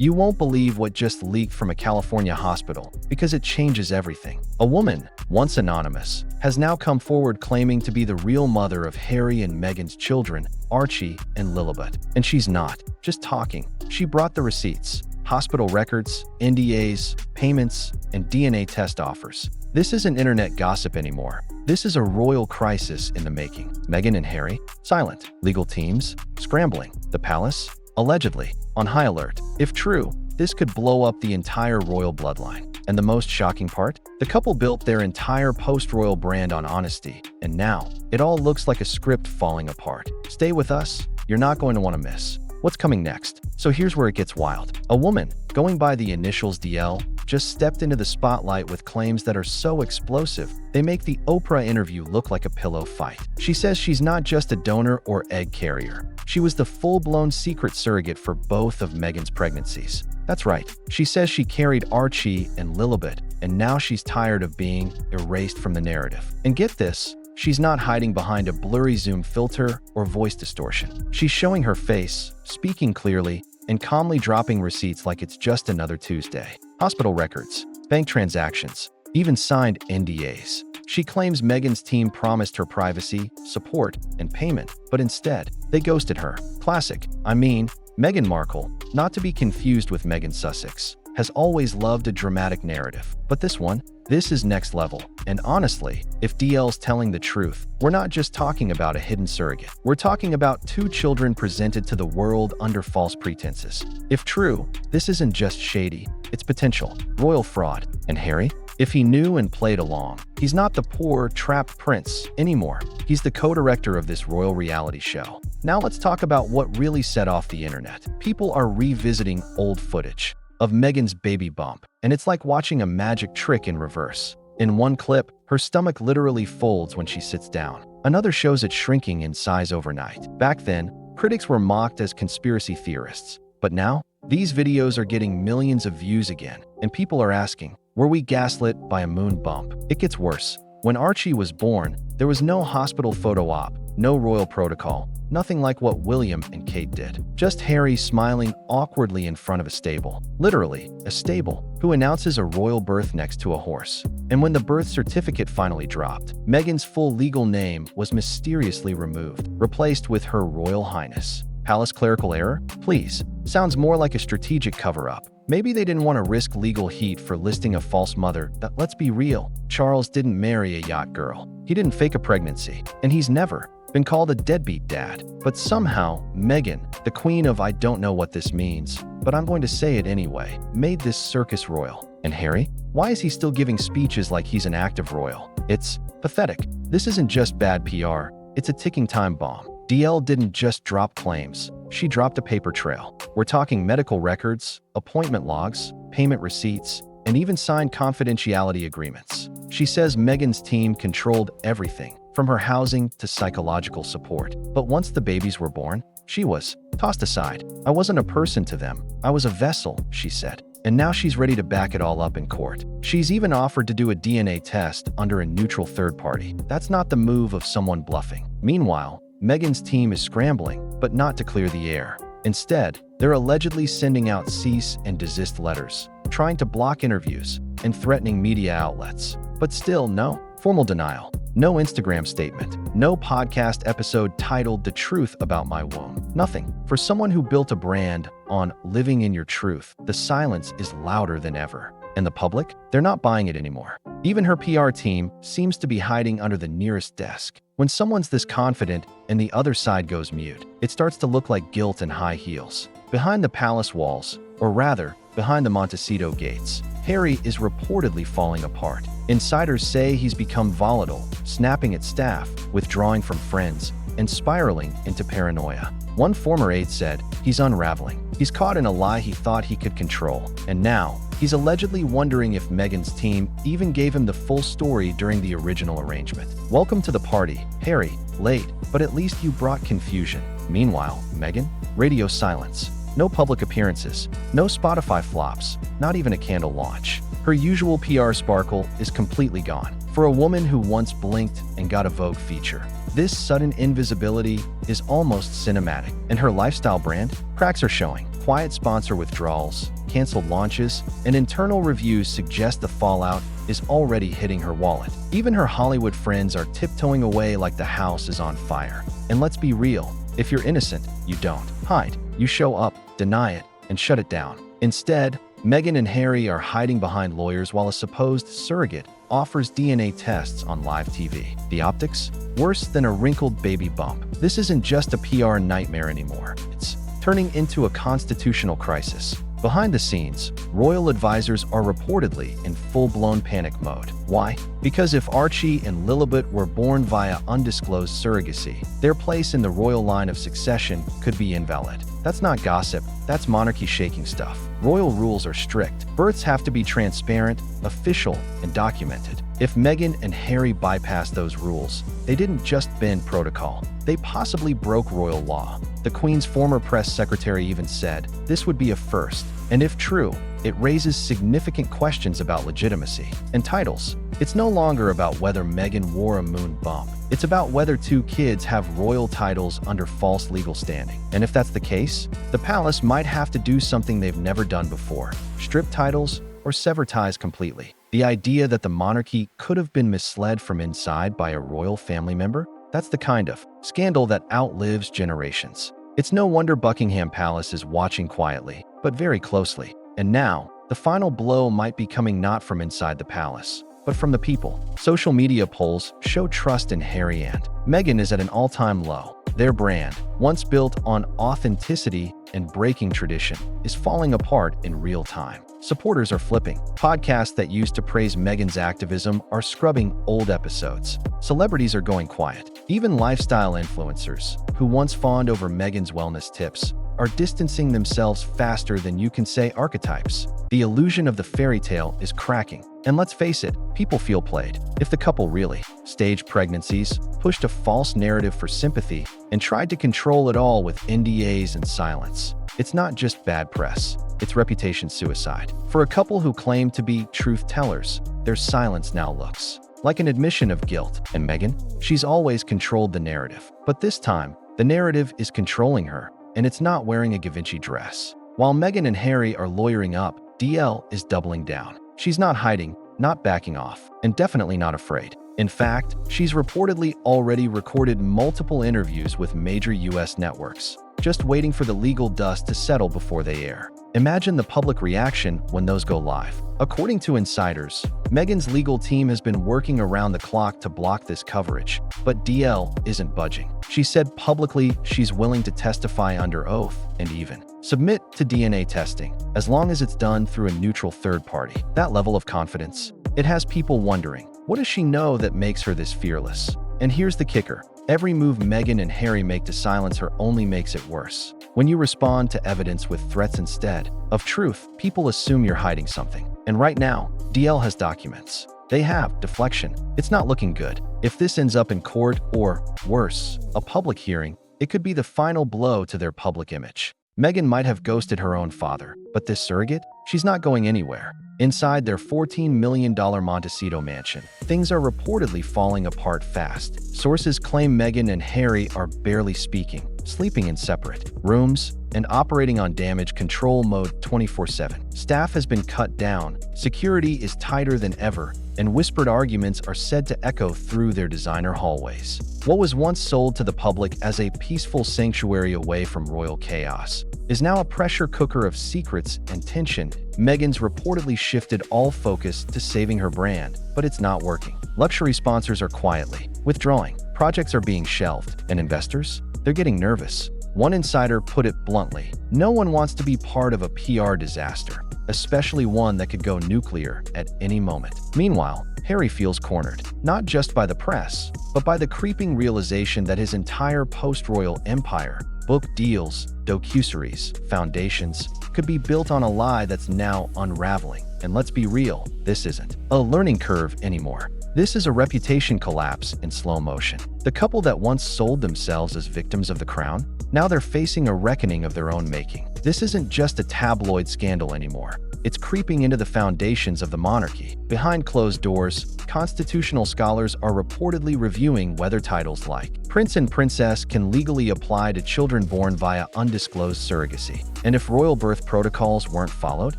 You won't believe what just leaked from a California hospital because it changes everything. A woman, once anonymous, has now come forward claiming to be the real mother of Harry and Meghan's children, Archie and Lilibet. And she's not just talking. She brought the receipts, hospital records, NDAs, payments, and DNA test offers. This isn't internet gossip anymore. This is a royal crisis in the making. Meghan and Harry? Silent. Legal teams? Scrambling. The palace? Allegedly. On high alert. If true, this could blow up the entire royal bloodline. And the most shocking part? The couple built their entire post-royal brand on honesty. And now, it all looks like a script falling apart. Stay with us. You're not going to want to miss what's coming next. So here's where it gets wild. A woman, going by the initials DL, just stepped into the spotlight with claims that are so explosive, they make the Oprah interview look like a pillow fight. She says she's not just a donor or egg carrier. She was the full-blown secret surrogate for both of Meghan's pregnancies. That's right. She says she carried Archie and Lilibet, and now she's tired of being erased from the narrative. And get this, she's not hiding behind a blurry zoom filter or voice distortion. She's showing her face, speaking clearly, and calmly dropping receipts like it's just another Tuesday. Hospital records, bank transactions, even signed NDAs. She claims Meghan's team promised her privacy, support, and payment, but instead, they ghosted her. Classic. I mean, Meghan Markle, not to be confused with Meghan Sussex, has always loved a dramatic narrative. But this is next level. And honestly, if DL's telling the truth, we're not just talking about a hidden surrogate. We're talking about two children presented to the world under false pretenses. If true, this isn't just shady, it's potential royal fraud. And Harry? If he knew and played along, he's not the poor, trapped prince anymore. He's the co-director of this royal reality show. Now let's talk about what really set off the internet. People are revisiting old footage of Meghan's baby bump, and it's like watching a magic trick in reverse. In one clip, her stomach literally folds when she sits down. Another shows it shrinking in size overnight. Back then, critics were mocked as conspiracy theorists. But now, these videos are getting millions of views again, and people are asking, were we gaslit by a moon bump? It gets worse. When Archie was born, there was no hospital photo op, no royal protocol, nothing like what William and Kate did. Just Harry smiling awkwardly in front of a stable. Literally, a stable, who announces a royal birth next to a horse. And when the birth certificate finally dropped, Meghan's full legal name was mysteriously removed, replaced with Her Royal Highness. Palace clerical error? Please. Sounds more like a strategic cover-up. Maybe they didn't want to risk legal heat for listing a false mother, but let's be real. Charles didn't marry a yacht girl. He didn't fake a pregnancy. And he's never been called a deadbeat dad. But somehow, Meghan, the queen of I don't know what this means, but I'm going to say it anyway, made this circus royal. And Harry? Why is he still giving speeches like he's an active royal? It's pathetic. This isn't just bad PR, it's a ticking time bomb. DL didn't just drop claims, she dropped a paper trail. We're talking medical records, appointment logs, payment receipts, and even signed confidentiality agreements. She says Meghan's team controlled everything, from her housing to psychological support. But once the babies were born, she was tossed aside. I wasn't a person to them, I was a vessel, she said. And now she's ready to back it all up in court. She's even offered to do a DNA test under a neutral third party. That's not the move of someone bluffing. Meanwhile, Meghan's team is scrambling, but not to clear the air. Instead, they're allegedly sending out cease and desist letters, trying to block interviews, and threatening media outlets. But still, no formal denial, no Instagram statement, no podcast episode titled The Truth About My Womb. Nothing. For someone who built a brand on living in your truth, the silence is louder than ever. And the public? They're not buying it anymore. Even her PR team seems to be hiding under the nearest desk. When someone's this confident and the other side goes mute, it starts to look like guilt and high heels. Behind the palace walls, or rather, behind the Montecito gates, Harry is reportedly falling apart. Insiders say he's become volatile, snapping at staff, withdrawing from friends, and spiraling into paranoia. One former aide said, he's unraveling. He's caught in a lie he thought he could control. And now, he's allegedly wondering if Meghan's team even gave him the full story during the original arrangement. Welcome to the party, Harry. Late, but at least you brought confusion. Meanwhile, Meghan? Radio silence. No public appearances. No Spotify flops. Not even a candle launch. Her usual PR sparkle is completely gone. For a woman who once blinked and got a Vogue feature, this sudden invisibility is almost cinematic. And her lifestyle brand? Cracks are showing. quiet sponsor withdrawals, canceled launches, and internal reviews suggest the fallout is already hitting her wallet. Even her Hollywood friends are tiptoeing away like the house is on fire. And let's be real, if you're innocent, you don't hide. You show up, deny it, and shut it down. Instead, Meghan and Harry are hiding behind lawyers while a supposed surrogate offers DNA tests on live TV. The optics? Worse than a wrinkled baby bump. This isn't just a PR nightmare anymore. It's turning into a constitutional crisis. Behind the scenes, royal advisors are reportedly in full-blown panic mode. Why? Because if Archie and Lilibet were born via undisclosed surrogacy, their place in the royal line of succession could be invalid. That's not gossip, that's monarchy-shaking stuff. Royal rules are strict. Births have to be transparent, official, and documented. If Meghan and Harry bypassed those rules, they didn't just bend protocol, they possibly broke royal law. The Queen's former press secretary even said this would be a first, and if true, it raises significant questions about legitimacy and titles. It's no longer about whether Meghan wore a moon bump. It's about whether two kids have royal titles under false legal standing. And if that's the case, the palace might have to do something they've never done before: strip titles or sever ties completely. The idea that the monarchy could have been misled from inside by a royal family member? That's the kind of scandal that outlives generations. It's no wonder Buckingham Palace is watching quietly, but very closely. And now, the final blow might be coming not from inside the palace, but from the people. Social media polls show trust in Harry and Meghan is at an all-time low. Their brand, once built on authenticity and breaking tradition, is falling apart in real time. Supporters are flipping. Podcasts that used to praise Meghan's activism are scrubbing old episodes. Celebrities are going quiet. Even lifestyle influencers, who once fawned over Meghan's wellness tips, are distancing themselves faster than you can say archetypes. The illusion of the fairy tale is cracking. And let's face it, people feel played. If the couple really staged pregnancies, pushed a false narrative for sympathy, and tried to control it all with NDAs and silence, it's not just bad press, it's reputation suicide. For a couple who claim to be truth tellers, their silence now looks like an admission of guilt. And Meghan? She's always controlled the narrative. But this time, the narrative is controlling her, and it's not wearing a Givenchy dress. While Meghan and Harry are lawyering up, DL is doubling down. She's not hiding, not backing off, and definitely not afraid. In fact, she's reportedly already recorded multiple interviews with major US networks, just waiting for the legal dust to settle before they air. Imagine the public reaction when those go live. According to insiders, Meghan's legal team has been working around the clock to block this coverage, but DL isn't budging. She said publicly she's willing to testify under oath and even submit to DNA testing, as long as it's done through a neutral third party. That level of confidence, it has people wondering, what does she know that makes her this fearless? And here's the kicker. Every move Meghan and Harry make to silence her only makes it worse. When you respond to evidence with threats instead of truth, people assume you're hiding something. And right now, DL has documents. They have deflection. It's not looking good. If this ends up in court or, worse, a public hearing, it could be the final blow to their public image. Meghan might have ghosted her own father, but this surrogate? She's not going anywhere. Inside their $14 million Montecito mansion, things are reportedly falling apart fast. Sources claim Meghan and Harry are barely speaking, sleeping in separate rooms, and operating on damage control mode 24/7. Staff has been cut down, security is tighter than ever, and whispered arguments are said to echo through their designer hallways. What was once sold to the public as a peaceful sanctuary away from royal chaos is now a pressure cooker of secrets and tension. Meghan's reportedly shifted all focus to saving her brand, but it's not working. Luxury sponsors are quietly withdrawing. Projects are being shelved, and investors? They're getting nervous. One insider put it bluntly, no one wants to be part of a PR disaster, especially one that could go nuclear at any moment. Meanwhile, Harry feels cornered, not just by the press, but by the creeping realization that his entire post-royal empire, book deals, docuseries, foundations, could be built on a lie that's now unraveling. And let's be real, this isn't a learning curve anymore. This is a reputation collapse in slow motion. The couple that once sold themselves as victims of the crown, now they're facing a reckoning of their own making. This isn't just a tabloid scandal anymore. it's creeping into the foundations of the monarchy. Behind closed doors, constitutional scholars are reportedly reviewing whether titles like prince and princess can legally apply to children born via undisclosed surrogacy. And if royal birth protocols weren't followed,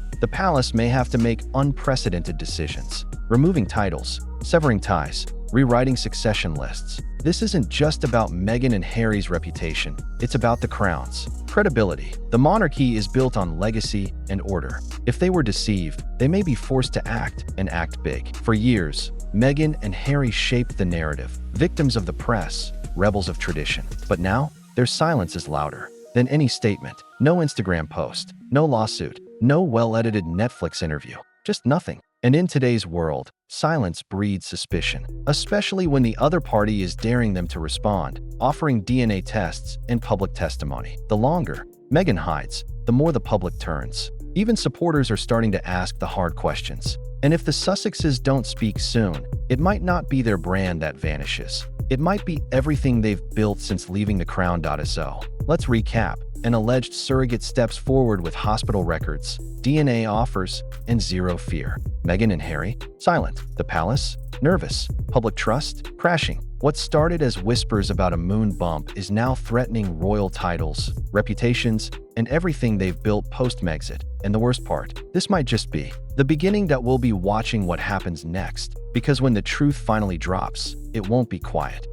the palace may have to make unprecedented decisions, removing titles, severing ties, rewriting succession lists. This isn't just about Meghan and Harry's reputation, it's about the crown's credibility. The monarchy is built on legacy and order. If they were deceived, they may be forced to act and act big. For years, Meghan and Harry shaped the narrative, victims of the press, rebels of tradition. But now, their silence is louder than any statement. No Instagram post, no lawsuit, no well-edited Netflix interview, just nothing. And in today's world, silence breeds suspicion, especially when the other party is daring them to respond, offering DNA tests and public testimony. The longer Meghan hides, the more the public turns. Even supporters are starting to ask the hard questions. And if the Sussexes don't speak soon, it might not be their brand that vanishes. It might be everything they've built since leaving the crown.so. Let's recap. An alleged surrogate steps forward with hospital records, DNA offers, and zero fear. Meghan and Harry? Silent. The palace? Nervous. Public trust? Crashing. What started as whispers about a moon bump is now threatening royal titles, reputations, and everything they've built post-Megxit. And the worst part, this might just be the beginning that we'll be watching what happens next, because when the truth finally drops, it won't be quiet.